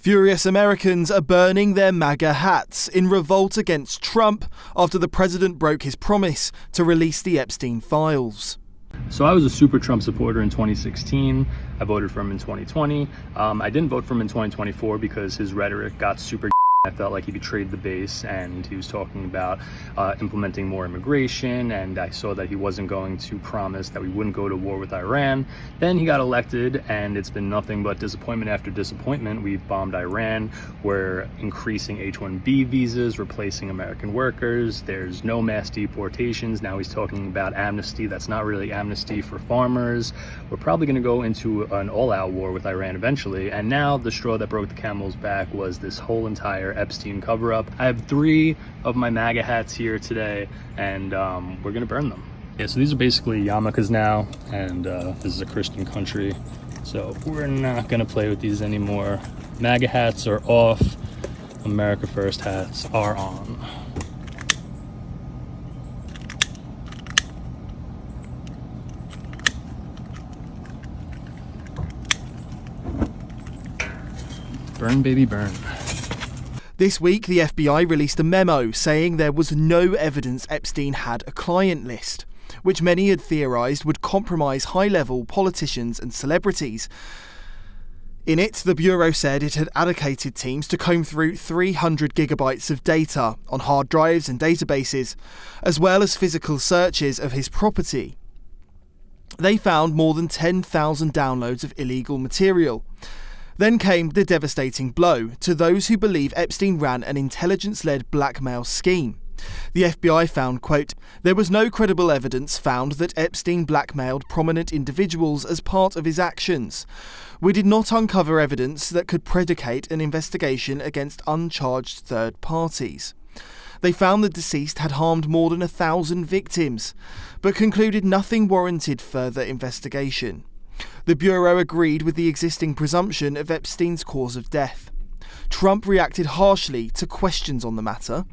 Furious Americans are burning their MAGA hats in revolt against Trump after the president broke his promise to release the Epstein files. So I was a super Trump supporter in 2016. I voted for him in 2020. I didn't vote for him in 2024 because his rhetoric got super. I felt like he betrayed the base, and he was talking about implementing more immigration, and I saw that he wasn't going to promise that we wouldn't go to war with Iran. Then he got elected, and it's been nothing but disappointment after disappointment. We've bombed Iran, we're increasing H-1B visas, replacing American workers, there's no mass deportations. Now he's talking about amnesty. That's not really amnesty for farmers. We're probably going to go into an all-out war with Iran eventually, and now the straw that broke the camel's back was this whole entire Epstein cover-up. I have 3 of my MAGA hats here today, and we're gonna burn them. Yeah, so these are basically yarmulkes now, and this is a Christian country, so we're not gonna play with these anymore. MAGA hats are off, America First hats are on. Burn, baby, burn. This week, the FBI released a memo saying there was no evidence Epstein had a client list, which many had theorised would compromise high-level politicians and celebrities. In it, the Bureau said it had allocated teams to comb through 300 gigabytes of data on hard drives and databases, as well as physical searches of his property. They found more than 10,000 downloads of illegal material. Then came the devastating blow to those who believe Epstein ran an intelligence-led blackmail scheme. The FBI found, quote, "There was no credible evidence found that Epstein blackmailed prominent individuals as part of his actions. We did not uncover evidence that could predicate an investigation against uncharged third parties." They found the deceased had harmed more than 1,000 victims, but concluded nothing warranted further investigation. The Bureau agreed with the existing presumption of Epstein's cause of death. Trump reacted harshly to questions on the matter.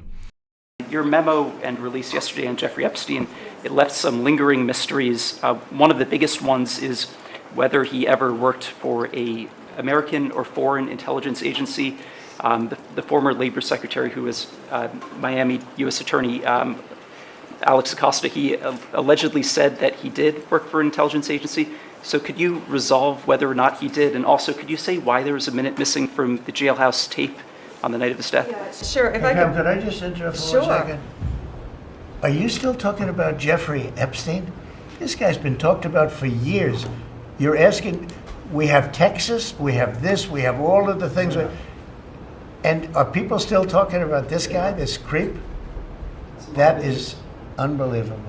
Your memo and release yesterday on Jeffrey Epstein, it left some lingering mysteries. One of the biggest ones is whether he ever worked for an American or foreign intelligence agency. The former Labor Secretary, who was Miami U.S. Attorney Alex Acosta, he allegedly said that he did work for an intelligence agency. So could you resolve whether or not he did? And also, could you say why there was a minute missing from the jailhouse tape on the night of his death? Yeah, sure. If could I just interrupt for 1 second? Are you still talking about Jeffrey Epstein? This guy's been talked about for years. You're asking, we have Texas, we have this, we have all of the things. And are people still talking about this guy, this creep? That is unbelievable.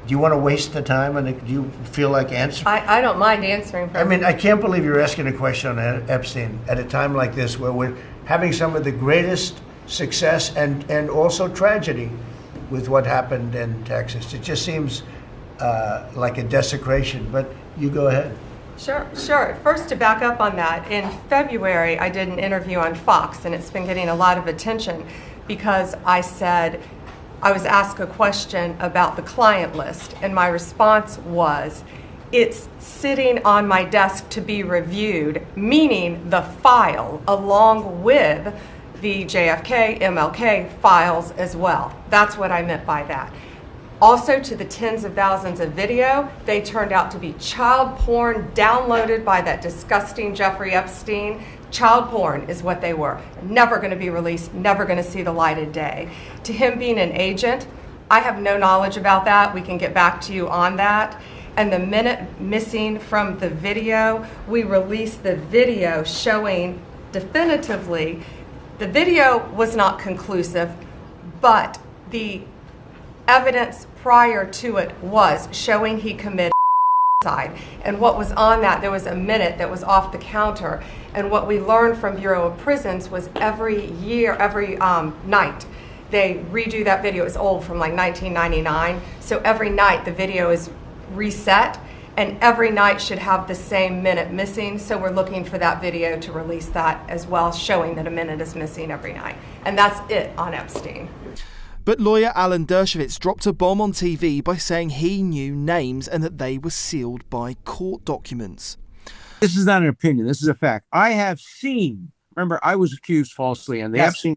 Do you want to waste the time, and do you feel like answering? I don't mind answering. I mean, I can't believe you're asking a question on Epstein at a time like this, where we're having some of the greatest success and also tragedy with what happened in Texas. It just seems like a desecration, but you go ahead. Sure. First, to back up on that, in February, I did an interview on Fox, and it's been getting a lot of attention because I said, I was asked a question about the client list, and my response was, it's sitting on my desk to be reviewed, meaning the file, along with the JFK, MLK files as well. That's what I meant by that. Also, to the tens of thousands of video, they turned out to be child porn downloaded by that disgusting Jeffrey Epstein. Child porn is what they were. Never going to be released, never going to see the light of day. To him being an agent, I have no knowledge about that. We can get back to you on that. And the minute missing from the video, we released the video showing definitively, the video was not conclusive, but the evidence prior to it was showing he committed suicide. And what was on that, there was a minute that was off the counter. And what we learned from Bureau of Prisons was every night, they redo that video. It's old, from like 1999. So every night the video is reset, and every night should have the same minute missing. So we're looking for that video to release that as well, showing that a minute is missing every night. And that's it on Epstein. But lawyer Alan Dershowitz dropped a bomb on TV by saying he knew names and that they were sealed by court documents. This is not an opinion. This is a fact. I have seen Remember, I was accused falsely in the Epstein,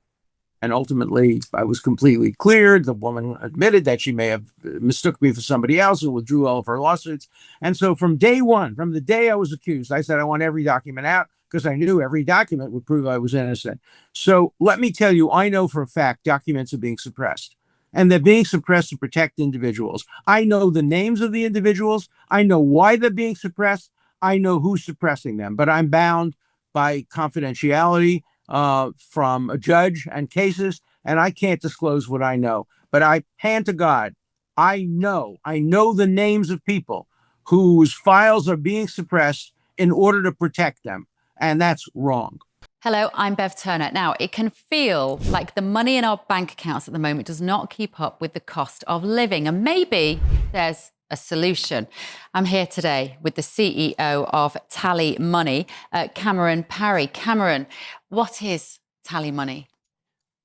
and ultimately I was completely cleared. The woman admitted that she may have mistook me for somebody else and withdrew all of her lawsuits. And so from day one, from the day I was accused, I said I want every document out because I knew every document would prove I was innocent. So let me tell you, I know for a fact documents are being suppressed. And they're being suppressed to protect individuals. I know the names of the individuals. I know why they're being suppressed. I know who's suppressing them. But I'm bound by confidentiality from a judge and cases, and I can't disclose what I know. But I hand to God, I know the names of people whose files are being suppressed in order to protect them. And that's wrong. Hello, I'm Bev Turner. Now, it can feel like the money in our bank accounts at the moment does not keep up with the cost of living. And maybe there's a solution. I'm here today with the CEO of TallyMoney, Cameron Parry. Cameron, what is TallyMoney?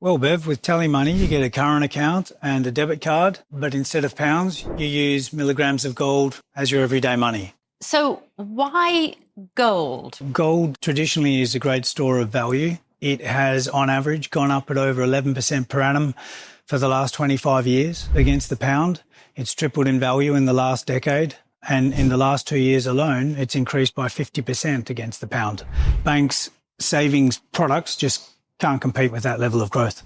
Well, Bev, with TallyMoney, you get a current account and a debit card, but instead of pounds, you use milligrams of gold as your everyday money. So why gold? Gold traditionally is a great store of value. It has, on average, gone up at over 11% per annum for the last 25 years against the pound. It's tripled in value in the last decade. And in the last 2 years alone, it's increased by 50% against the pound. Banks' savings products just can't compete with that level of growth.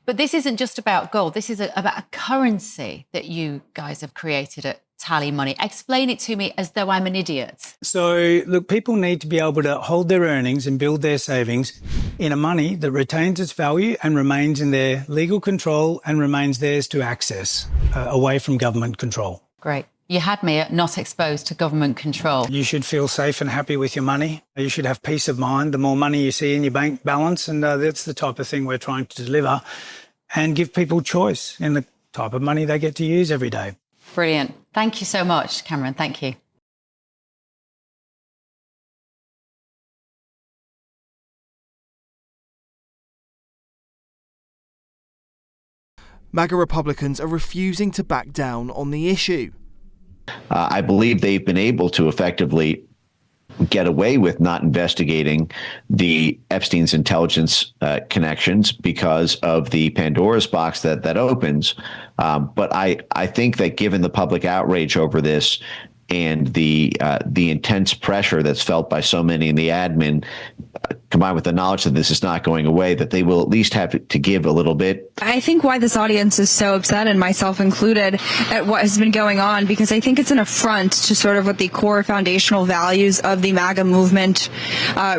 But this isn't just about gold. This is about a currency that you guys have created at TallyMoney. Explain it to me as though I'm an idiot. So, look, people need to be able to hold their earnings and build their savings in a money that retains its value and remains in their legal control and remains theirs to access, away from government control. Great. You had me at not exposed to government control. You should feel safe and happy with your money. You should have peace of mind. The more money you see in your bank balance, and that's the type of thing we're trying to deliver, and give people choice in the type of money they get to use every day. Brilliant. Thank you so much, Cameron. Thank you. MAGA Republicans are refusing to back down on the issue. I believe they've been able to effectively get away with not investigating the Epstein's intelligence connections because of the Pandora's box that opens. But I think that given the public outrage over this and the intense pressure that's felt by so many in the admin, combined with the knowledge that this is not going away, that they will at least have to give a little bit. I think why this audience is so upset, and myself included, at what has been going on, because I think it's an affront to sort of what the core foundational values of the MAGA movement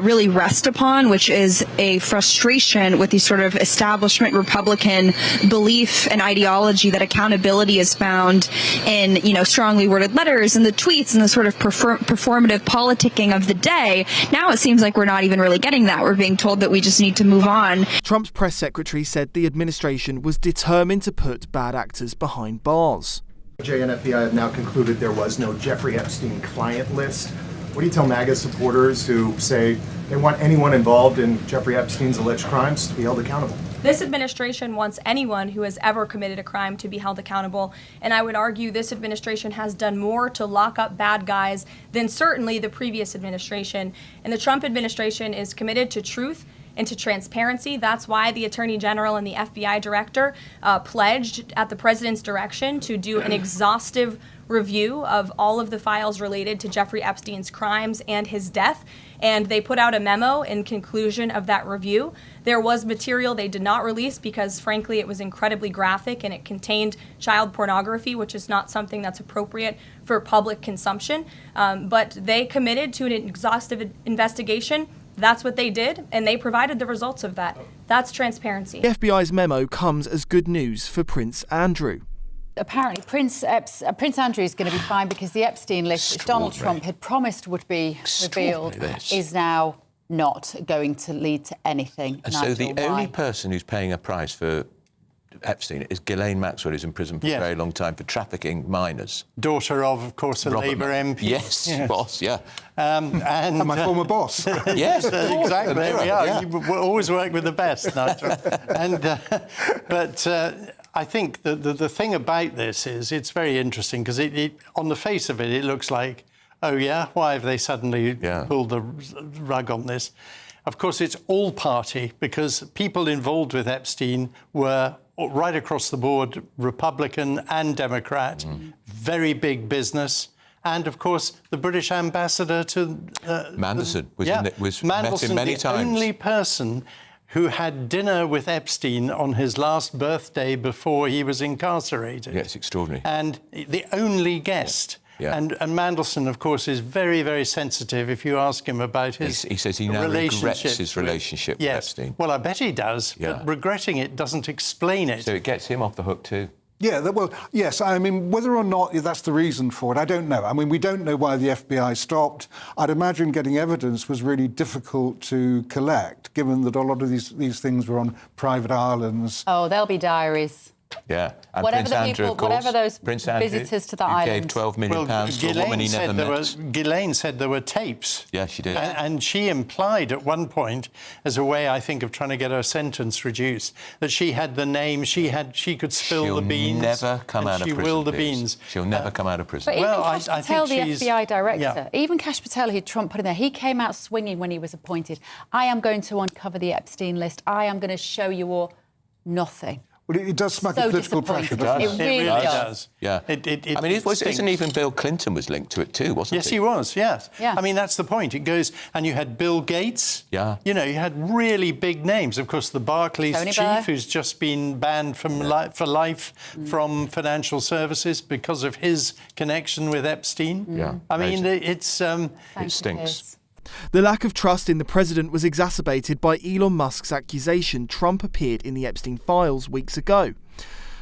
really rest upon, which is a frustration with the sort of establishment Republican belief and ideology that accountability is found in, strongly worded letters and the tweets and the sort of performative politicking of the day. Now it seems like we're not even really getting that. We're being told that we just need to move on. Trump's press secretary said the administration was determined to put bad actors behind bars. DOJ and FBI have now concluded there was no Jeffrey Epstein client list. What do you tell MAGA supporters who say they want anyone involved in Jeffrey Epstein's alleged crimes to be held accountable? This administration wants anyone who has ever committed a crime to be held accountable, and I would argue this administration has done more to lock up bad guys than certainly the previous administration. And the Trump administration is committed to truth and to transparency. That's why the Attorney General and the FBI Director pledged at the President's direction to do an exhaustive review of all of the files related to Jeffrey Epstein's crimes and his death. And they put out a memo in conclusion of that review. There was material they did not release because, frankly, it was incredibly graphic and it contained child pornography, which is not something that's appropriate for public consumption. But they committed to an exhaustive investigation. That's what they did, and they provided the results of that. That's transparency. The FBI's memo comes as good news for Prince Andrew. Apparently, Prince Andrew is going to be fine because the Epstein list that Donald Trump had promised would be revealed is now not going to lead to anything. And so the only person who's paying a price for Epstein is Ghislaine Maxwell, who's in prison for a very long time for trafficking minors. Daughter of course, a Labour MP. Yes, boss, yeah. And my former boss. Yes, exactly. There we are. Yeah. You always work with the best, Nigel. But I think the thing about this is it's very interesting because it on the face of it, it looks like, oh yeah, why have they suddenly pulled the rug on this? of course, it's all party because people involved with Epstein were right across the board, Republican and Democrat, very big business. And of course, the British ambassador to Mandelson was Mandelson, met him many times. The only person who had dinner with Epstein on his last birthday before he was incarcerated. Yeah, it's extraordinary. And the only guest. Yeah. And Mandelson, of course, is very, very sensitive if you ask him about his He says he now regrets his relationship with Epstein. Well, I bet he does, Yeah. but regretting it doesn't explain it. So it gets him off the hook too. Yeah, well, yes. I mean, whether or not that's the reason for it, I don't know. I mean, we don't know why the FBI stopped. I'd imagine getting evidence was really difficult to collect, given that a lot of these things were on private islands. Oh, there'll be diaries. Yeah, and Whatever Prince the Andrew, people, of course, whatever those Prince Andrew, visitors to the who island. gave £12 million to a woman he never met. Ghislaine said there were tapes. Yeah, she did. And she implied at one point, as a way, I think, of trying to get her sentence reduced, that she had the name, she could spill the beans. She'll never come out of prison. She will the Piers. beans. She'll never come out of prison. But Well, even Kash Patel, the FBI director, even Kash Patel, who Trump put in there, he came out swinging when he was appointed. I am going to uncover the Epstein list. I am going to show you all nothing. Well, it does smack of political pressure, doesn't it? It really does. Yeah. I mean, isn't even Bill Clinton was linked to it too, wasn't he? Yes, he was, yes. Yeah. I mean, that's the point. It goes, and you had Bill Gates. Yeah. You know, you had really big names. Of course, the Barclays Tony chief, Blair. who's just been banned from for life from financial services because of his connection with Epstein. Yeah. I mean, it stinks. The lack of trust in the president was exacerbated by Elon Musk's accusation Trump appeared in the Epstein files weeks ago.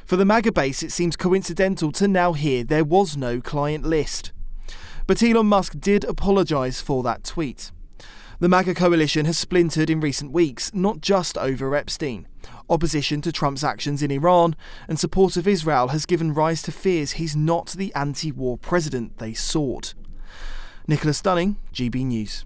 For the MAGA base, it seems coincidental to now hear there was no client list. But Elon Musk did apologise for that tweet. The MAGA coalition has splintered in recent weeks, not just over Epstein. Opposition to Trump's actions in Iran and support of Israel has given rise to fears he's not the anti-war president they sought. Nicholas Dunning, GB News.